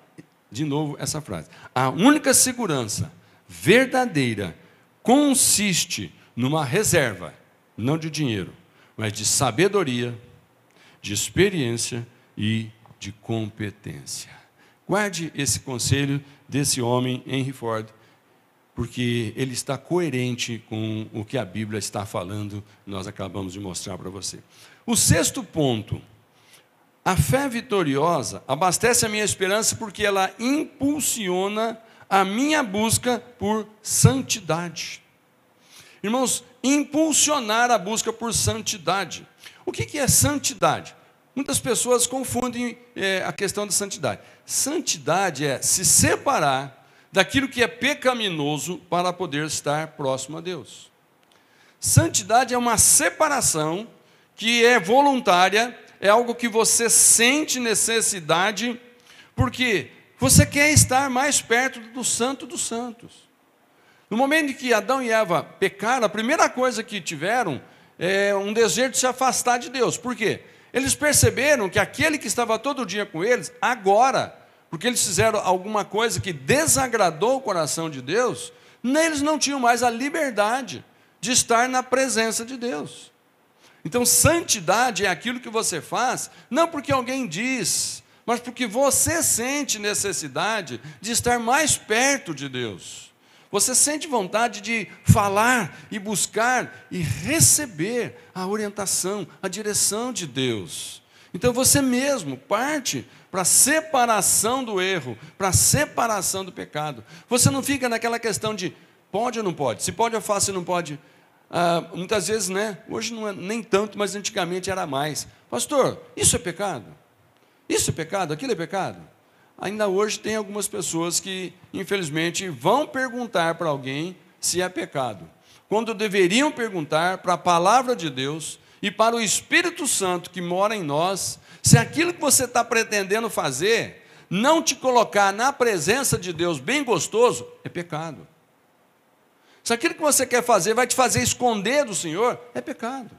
de novo essa frase. A única segurança verdadeira consiste numa reserva, não de dinheiro, mas de sabedoria, de experiência e de competência. Guarde esse conselho desse homem, Henry Ford, porque ele está coerente com o que a Bíblia está falando, nós acabamos de mostrar para você. O sexto ponto: a fé vitoriosa abastece a minha esperança porque ela impulsiona a minha busca por santidade. Irmãos, impulsionar a busca por santidade. O que é santidade? Muitas pessoas confundem a questão da santidade. Santidade é se separar daquilo que é pecaminoso para poder estar próximo a Deus. Santidade é uma separação que é voluntária, é algo que você sente necessidade, porque você quer estar mais perto do Santo dos Santos. No momento em que Adão e Eva pecaram, a primeira coisa que tiveram é um desejo de se afastar de Deus. Por quê? Eles perceberam que aquele que estava todo dia com eles, agora, porque eles fizeram alguma coisa que desagradou o coração de Deus, eles não tinham mais a liberdade de estar na presença de Deus. Então, santidade é aquilo que você faz, não porque alguém diz, mas porque você sente necessidade de estar mais perto de Deus. Você sente vontade de falar e buscar e receber a orientação, a direção de Deus. Então você mesmo parte para a separação do erro, para a separação do pecado. Você não fica naquela questão de pode ou não pode, se pode eu faço, se não pode. Muitas vezes, hoje não é nem tanto, mas antigamente era mais. Pastor, isso é pecado? Isso é pecado? Aquilo é pecado? Ainda hoje tem algumas pessoas que, infelizmente, vão perguntar para alguém se é pecado, quando deveriam perguntar para a palavra de Deus e para o Espírito Santo que mora em nós, se aquilo que você está pretendendo fazer não te colocar na presença de Deus bem gostoso, é pecado. Se aquilo que você quer fazer vai te fazer esconder do Senhor, é pecado.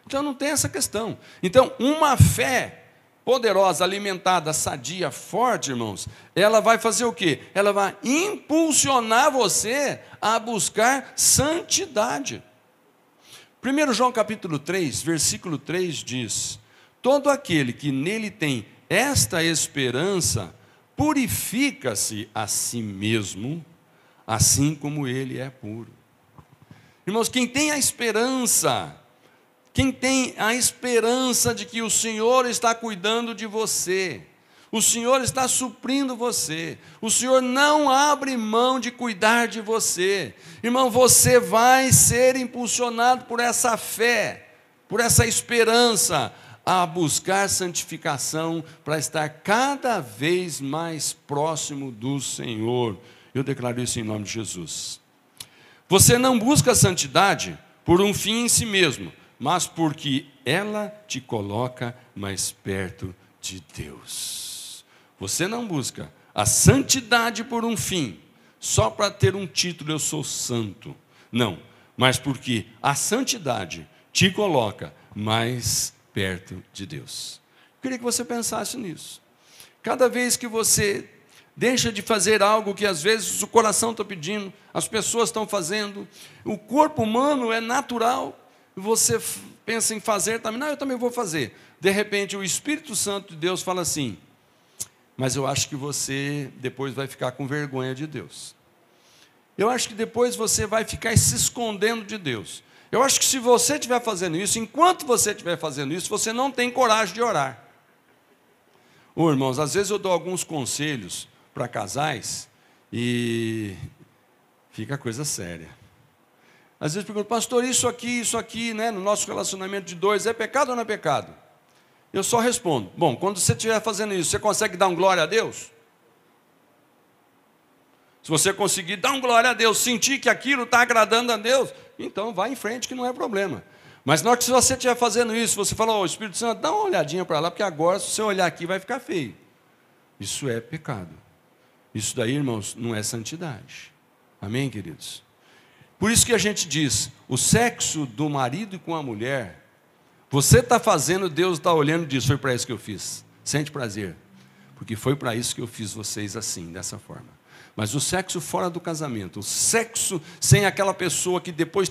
Então não tem essa questão. Então, uma fé poderosa, alimentada, sadia, forte, irmãos, ela vai fazer o quê? Ela vai impulsionar você a buscar santidade. 1 João capítulo 3, versículo 3 diz: todo aquele que nele tem esta esperança, purifica-se a si mesmo, assim como ele é puro. Irmãos, quem tem a esperança de que o Senhor está cuidando de você, o Senhor está suprindo você, o Senhor não abre mão de cuidar de você, irmão, você vai ser impulsionado por essa fé, por essa esperança, a buscar santificação para estar cada vez mais próximo do Senhor. Eu declaro isso em nome de Jesus. Você não busca a santidade por um fim em si mesmo, mas porque ela te coloca mais perto de Deus. Você não busca a santidade por um fim, só para ter um título, eu sou santo. Não, mas porque a santidade te coloca mais perto de Deus. Eu queria que você pensasse nisso. Cada vez que você deixa de fazer algo que às vezes o coração está pedindo, as pessoas estão fazendo, o corpo humano é natural, você pensa em fazer também, não, eu também vou fazer. De repente o Espírito Santo de Deus fala assim, mas eu acho que você depois vai ficar com vergonha de Deus. Eu acho que depois você vai ficar se escondendo de Deus. Eu acho que se você estiver fazendo isso, enquanto você estiver fazendo isso, você não tem coragem de orar. Irmãos, às vezes eu dou alguns conselhos para casais e fica coisa séria. Às vezes eu pergunto, pastor, isso aqui, no nosso relacionamento de dois, é pecado ou não é pecado? Eu só respondo: bom, quando você estiver fazendo isso, você consegue dar um glória a Deus? Se você conseguir dar um glória a Deus, sentir que aquilo está agradando a Deus, então vai em frente que não é problema. Mas na hora que você estiver fazendo isso, você fala: ô Espírito Santo, dá uma olhadinha para lá, porque agora se você olhar aqui vai ficar feio. Isso é pecado. Isso daí, irmãos, não é santidade. Amém, queridos? Por isso que a gente diz, o sexo do marido com a mulher, você está fazendo, Deus está olhando e diz: foi para isso que eu fiz. Sente prazer, porque foi para isso que eu fiz vocês assim, dessa forma. Mas o sexo fora do casamento, o sexo sem aquela pessoa que depois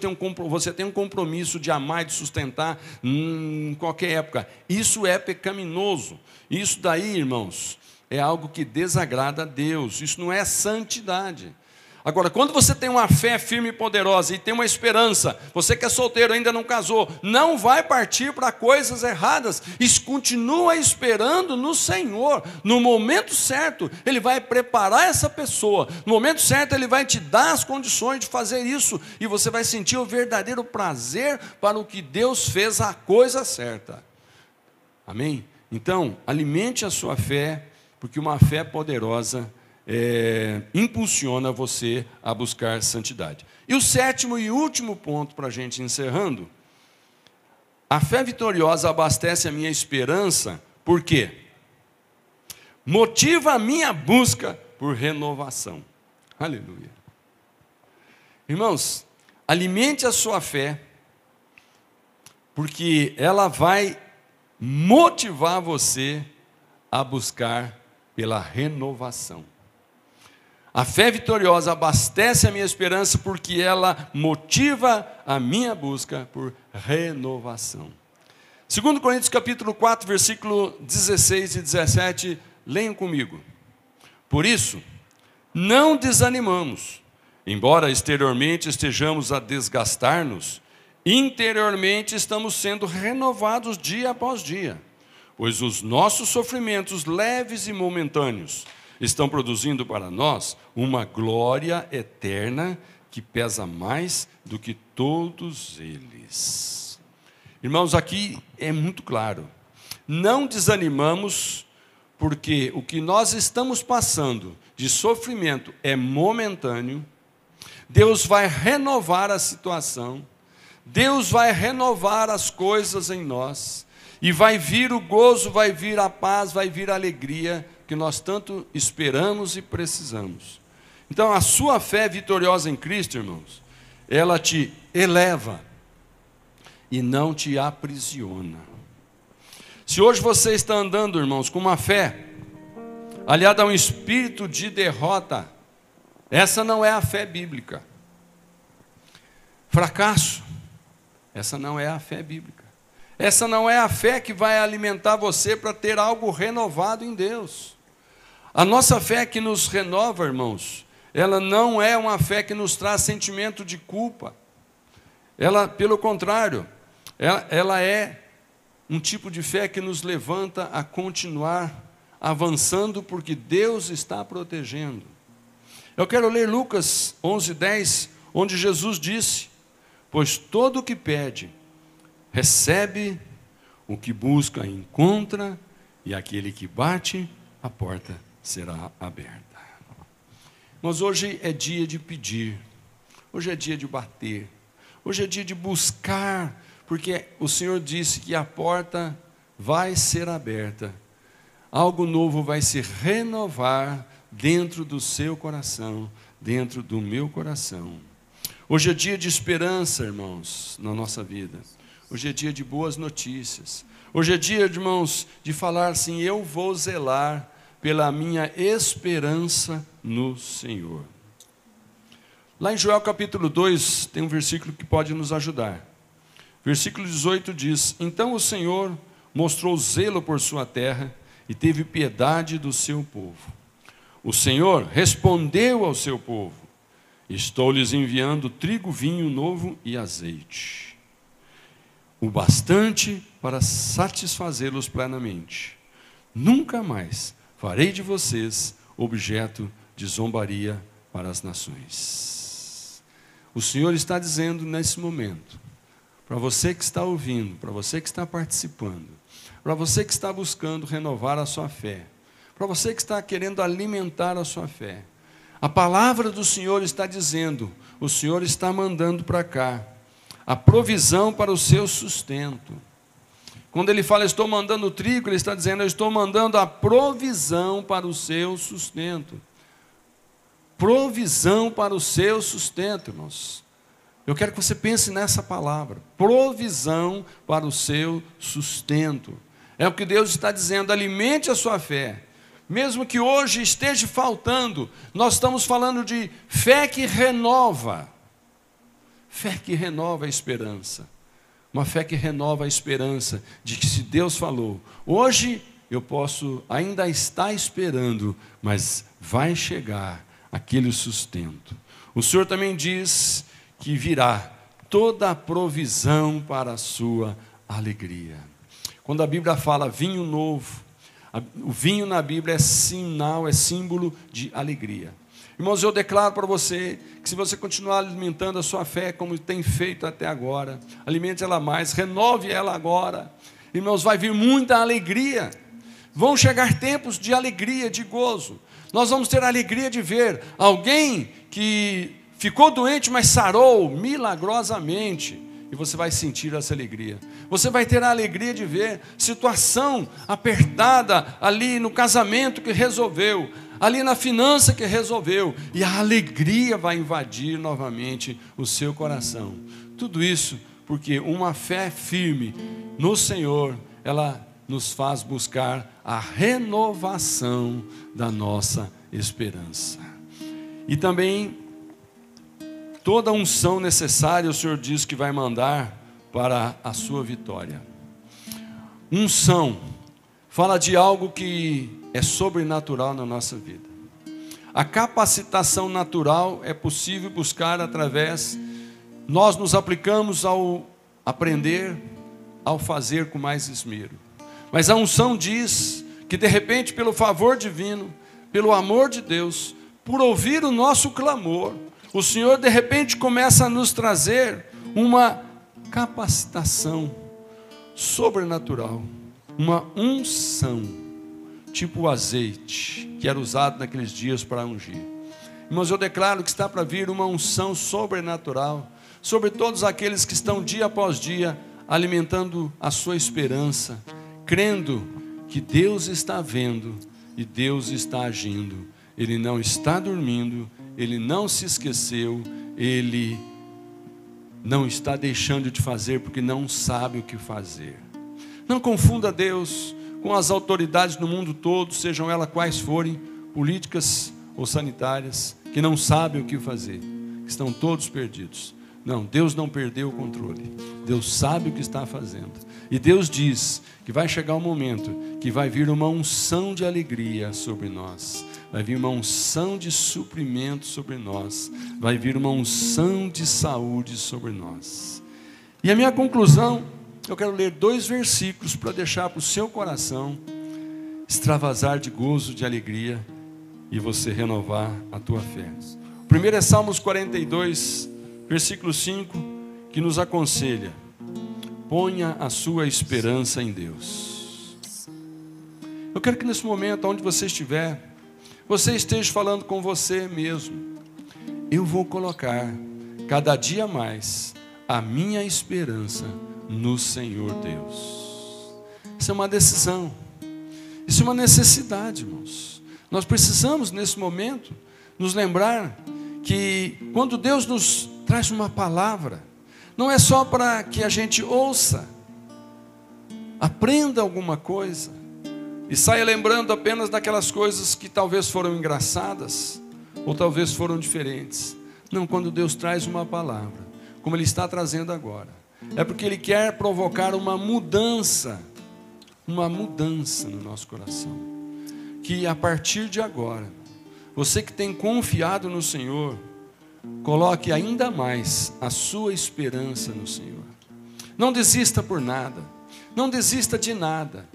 você tem um compromisso de amar e de sustentar em qualquer época, isso é pecaminoso. Isso daí, irmãos, é algo que desagrada a Deus, isso não é santidade. Agora, quando você tem uma fé firme e poderosa e tem uma esperança, você que é solteiro, ainda não casou, não vai partir para coisas erradas, continua esperando no Senhor. No momento certo, Ele vai preparar essa pessoa, no momento certo Ele vai te dar as condições de fazer isso, e você vai sentir o verdadeiro prazer para o que Deus fez, a coisa certa. Amém? Então, alimente a sua fé, porque uma fé poderosa impulsiona você a buscar santidade. E o sétimo e último ponto para a gente encerrando: a fé vitoriosa abastece a minha esperança, por quê? Motiva a minha busca por renovação. Aleluia. Irmãos, alimente a sua fé, porque ela vai motivar você a buscar pela renovação. A fé vitoriosa abastece a minha esperança porque ela motiva a minha busca por renovação. 2 Coríntios capítulo 4, versículo 16 e 17, leiam comigo. Por isso, não desanimamos, embora exteriormente estejamos a desgastar-nos, interiormente estamos sendo renovados dia após dia, pois os nossos sofrimentos leves e momentâneos estão produzindo para nós uma glória eterna que pesa mais do que todos eles. Irmãos, aqui é muito claro. Não desanimamos, porque o que nós estamos passando de sofrimento é momentâneo. Deus vai renovar a situação. Deus vai renovar as coisas em nós. E vai vir o gozo, vai vir a paz, vai vir a alegria que nós tanto esperamos e precisamos. Então, a sua fé vitoriosa em Cristo, irmãos, ela te eleva e não te aprisiona. Se hoje você está andando, irmãos, com uma fé aliada a um espírito de derrota, essa não é a fé bíblica. Fracasso, essa não é a fé bíblica. Essa não é a fé que vai alimentar você para ter algo renovado em Deus. A nossa fé que nos renova, irmãos, ela não é uma fé que nos traz sentimento de culpa. Ela, pelo contrário, ela é um tipo de fé que nos levanta a continuar avançando, porque Deus está protegendo. Eu quero ler Lucas 11:10, onde Jesus disse: pois todo o que pede, recebe, o que busca, encontra, e aquele que bate, a porta será aberta. Mas hoje é dia de pedir, hoje é dia de bater, hoje é dia de buscar, porque o Senhor disse que a porta vai ser aberta, algo novo vai se renovar dentro do seu coração, dentro do meu coração. Hoje é dia de esperança, irmãos, na nossa vida. Hoje é dia de boas notícias. Hoje é dia, irmãos, de falar assim: eu vou zelar pela minha esperança no Senhor. Lá em Joel capítulo 2, tem um versículo que pode nos ajudar. Versículo 18 diz: então o Senhor mostrou zelo por sua terra e teve piedade do seu povo. O Senhor respondeu ao seu povo: estou-lhes enviando trigo, vinho novo e azeite, o bastante para satisfazê-los plenamente. Nunca mais farei de vocês objeto de zombaria para as nações. O Senhor está dizendo nesse momento, para você que está ouvindo, para você que está participando: para você que está buscando renovar a sua fé, para você que está querendo alimentar a sua fé. A palavra do Senhor está dizendo, o Senhor está mandando para cá a provisão para o seu sustento. Quando ele fala, estou mandando trigo, ele está dizendo, eu estou mandando a provisão para o seu sustento. Provisão para o seu sustento, irmãos. Eu quero que você pense nessa palavra, provisão para o seu sustento. É o que Deus está dizendo, alimente a sua fé. Mesmo que hoje esteja faltando, nós estamos falando de fé que renova. Fé que renova a esperança. Uma fé que renova a esperança de que se Deus falou, hoje eu posso ainda estar esperando, mas vai chegar aquele sustento. O Senhor também diz que virá toda a provisão para a sua alegria. Quando a Bíblia fala vinho novo, o vinho na Bíblia é sinal, é símbolo de alegria. Irmãos, eu declaro para você que se você continuar alimentando a sua fé como tem feito até agora, alimente ela mais, renove ela agora. Irmãos, vai vir muita alegria. Vão chegar tempos de alegria, de gozo. Nós vamos ter a alegria de ver alguém que ficou doente, mas sarou milagrosamente. E você vai sentir essa alegria. Você vai ter a alegria de ver situação apertada ali no casamento que resolveu, ali na finança que resolveu, e a alegria vai invadir novamente o seu coração. Tudo isso porque uma fé firme no Senhor, ela nos faz buscar a renovação da nossa esperança. E também toda a unção necessária o Senhor diz que vai mandar para a sua vitória. Unção fala de algo que é sobrenatural na nossa vida. A capacitação natural é possível buscar através, nós nos aplicamos ao aprender, ao fazer com mais esmero. Mas a unção diz que de repente pelo favor divino, pelo amor de Deus, por ouvir o nosso clamor, o Senhor de repente começa a nos trazer uma capacitação sobrenatural, uma unção, tipo o azeite que era usado naqueles dias para ungir. Irmãos, eu declaro que está para vir uma unção sobrenatural sobre todos aqueles que estão dia após dia alimentando a sua esperança, crendo que Deus está vendo e Deus está agindo. Ele não está dormindo, Ele não se esqueceu, Ele não está deixando de fazer porque não sabe o que fazer. Não confunda Deus com as autoridades no mundo todo, sejam elas quais forem, políticas ou sanitárias, que não sabem o que fazer, que estão todos perdidos. Não, Deus não perdeu o controle. Deus sabe o que está fazendo. E Deus diz que vai chegar um momento que vai vir uma unção de alegria sobre nós. Vai vir uma unção de suprimento sobre nós. Vai vir uma unção de saúde sobre nós. E a minha conclusão, eu quero ler 2 versículos para deixar para o seu coração extravasar de gozo, de alegria e você renovar a tua fé. O primeiro é Salmos 42, versículo 5, que nos aconselha: ponha a sua esperança em Deus. Eu quero que nesse momento, onde você estiver, você esteja falando com você mesmo: eu vou colocar cada dia mais a minha esperança no Senhor Deus. Isso é uma decisão, isso é uma necessidade, irmãos. Nós precisamos nesse momento nos lembrar que quando Deus nos traz uma palavra, não é só para que a gente ouça, aprenda alguma coisa e saia lembrando apenas daquelas coisas que talvez foram engraçadas ou talvez foram diferentes. Não, quando Deus traz uma palavra, como Ele está trazendo agora, é porque Ele quer provocar uma mudança no nosso coração. Que a partir de agora, você que tem confiado no Senhor, coloque ainda mais a sua esperança no Senhor. Não desista por nada, não desista de nada,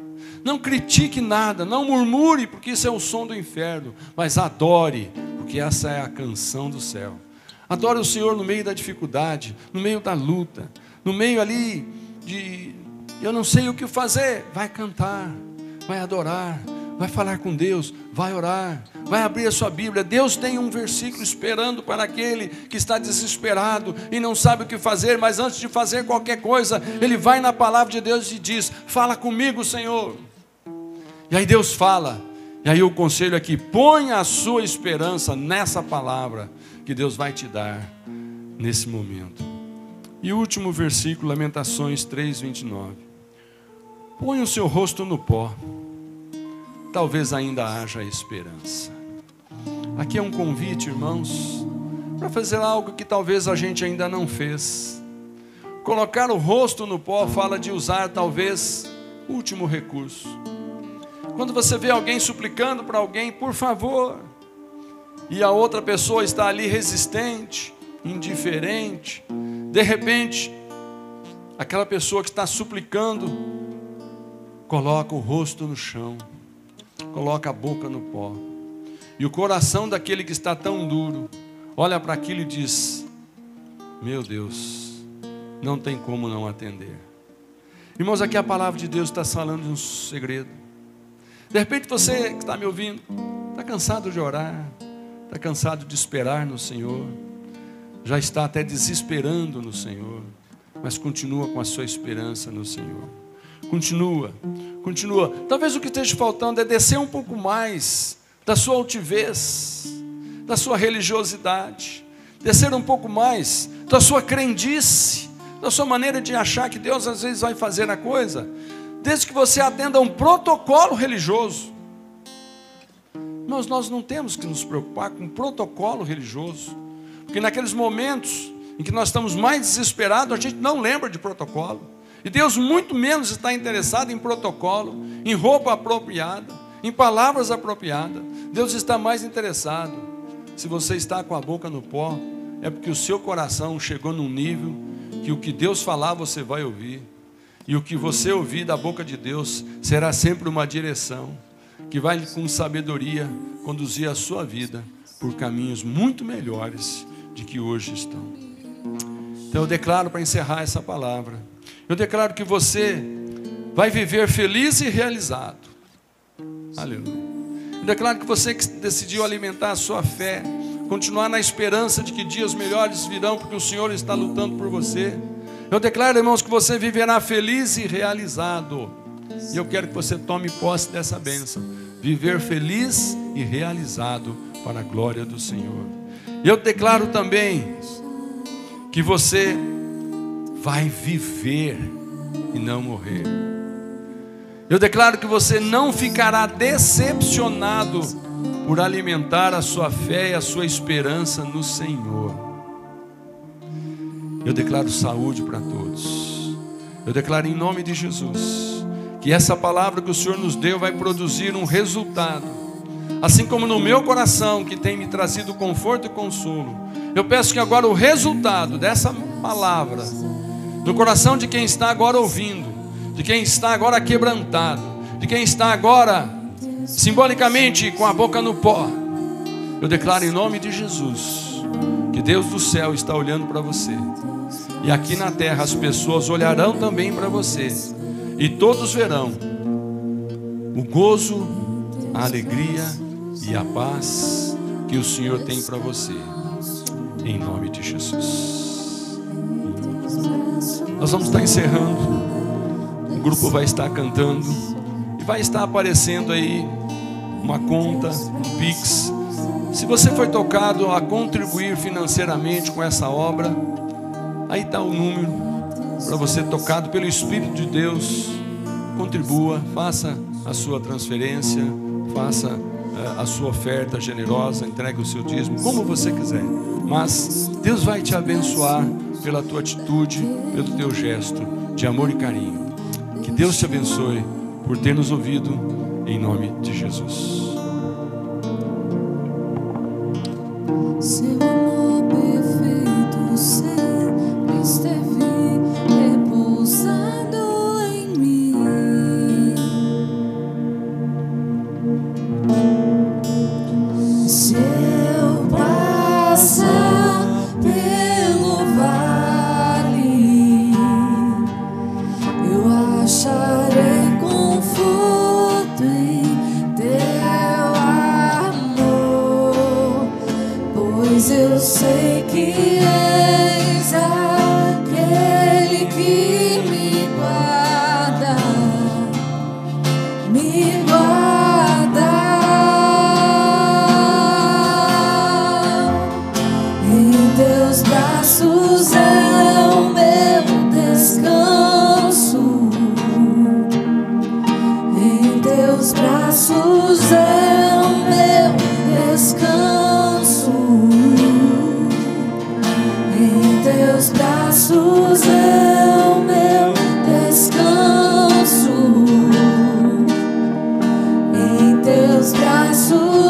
não critique nada, não murmure, porque isso é o som do inferno, mas adore, porque essa é a canção do céu. Adore o Senhor no meio da dificuldade, no meio da luta, no meio ali eu não sei o que fazer. Vai cantar, vai adorar, vai falar com Deus, vai orar, vai abrir a sua Bíblia. Deus tem um versículo esperando para aquele que está desesperado e não sabe o que fazer, mas antes de fazer qualquer coisa, ele vai na palavra de Deus e diz: fala comigo, Senhor. E aí Deus fala. E aí o conselho aqui: ponha a sua esperança nessa palavra que Deus vai te dar nesse momento. E o último versículo, Lamentações 3:29. Põe o seu rosto no pó, talvez ainda haja esperança. Aqui é um convite, irmãos, para fazer algo que talvez a gente ainda não fez. Colocar o rosto no pó fala de usar talvez o último recurso. Quando você vê alguém suplicando para alguém, por favor, e a outra pessoa está ali resistente, indiferente, de repente, aquela pessoa que está suplicando, coloca o rosto no chão, coloca a boca no pó, e o coração daquele que está tão duro, olha para aquilo e diz: meu Deus, não tem como não atender. Irmãos, aqui a palavra de Deus está falando de um segredo. De repente você que está me ouvindo, está cansado de orar, está cansado de esperar no Senhor, já está até desesperando no Senhor, mas continua com a sua esperança no Senhor. Continua. Talvez o que esteja faltando é descer um pouco mais da sua altivez, da sua religiosidade, descer um pouco mais da sua crendice, da sua maneira de achar que Deus às vezes vai fazer a coisa, desde que você atenda a um protocolo religioso. Mas nós não temos que nos preocupar com protocolo religioso, porque naqueles momentos em que nós estamos mais desesperados, a gente não lembra de protocolo. E Deus muito menos está interessado em protocolo, em roupa apropriada, em palavras apropriadas. Deus está mais interessado. Se você está com a boca no pó, é porque o seu coração chegou num nível que o que Deus falar você vai ouvir. E o que você ouvir da boca de Deus será sempre uma direção que vai com sabedoria conduzir a sua vida por caminhos muito melhores de que hoje estão. Então eu declaro, para encerrar essa palavra, eu declaro que você vai viver feliz e realizado. Aleluia. Eu declaro que você que decidiu alimentar a sua fé, continuar na esperança de que dias melhores virão, porque o Senhor está lutando por você. Eu declaro, irmãos, que você viverá feliz e realizado. E eu quero que você tome posse dessa bênção. Viver feliz e realizado para a glória do Senhor. Eu declaro também que você vai viver e não morrer. Eu declaro que você não ficará decepcionado por alimentar a sua fé e a sua esperança no Senhor. Eu declaro saúde para todos. Eu declaro em nome de Jesus que essa palavra que o Senhor nos deu vai produzir um resultado. Assim como no meu coração, que tem me trazido conforto e consolo, eu peço que agora o resultado dessa palavra, no coração de quem está agora ouvindo, de quem está agora quebrantado, de quem está agora simbolicamente com a boca no pó, eu declaro em nome de Jesus que Deus do céu está olhando para você. E aqui na terra as pessoas olharão também para você, e todos verão o gozo, a alegria e a paz que o Senhor tem para você, em nome de Jesus. Nós vamos estar encerrando, o grupo vai estar cantando, e vai estar aparecendo aí uma conta, um Pix. Se você foi tocado a contribuir financeiramente com essa obra, aí está o número para você, tocado pelo Espírito de Deus. Contribua, faça a sua transferência, faça a sua oferta generosa, entregue o seu dízimo, como você quiser. Mas Deus vai te abençoar pela tua atitude, pelo teu gesto de amor e carinho. Que Deus te abençoe por ter nos ouvido, em nome de Jesus. Seu amor perfeito sempre esteve repousando em mim. Se eu passar pelo vale, eu acho que és aquele que me guarda, me guarda. Em teus braços é o meu descanso. Em teus braços é o meu descanso. Em teus braços é o meu descanso. Em teus braços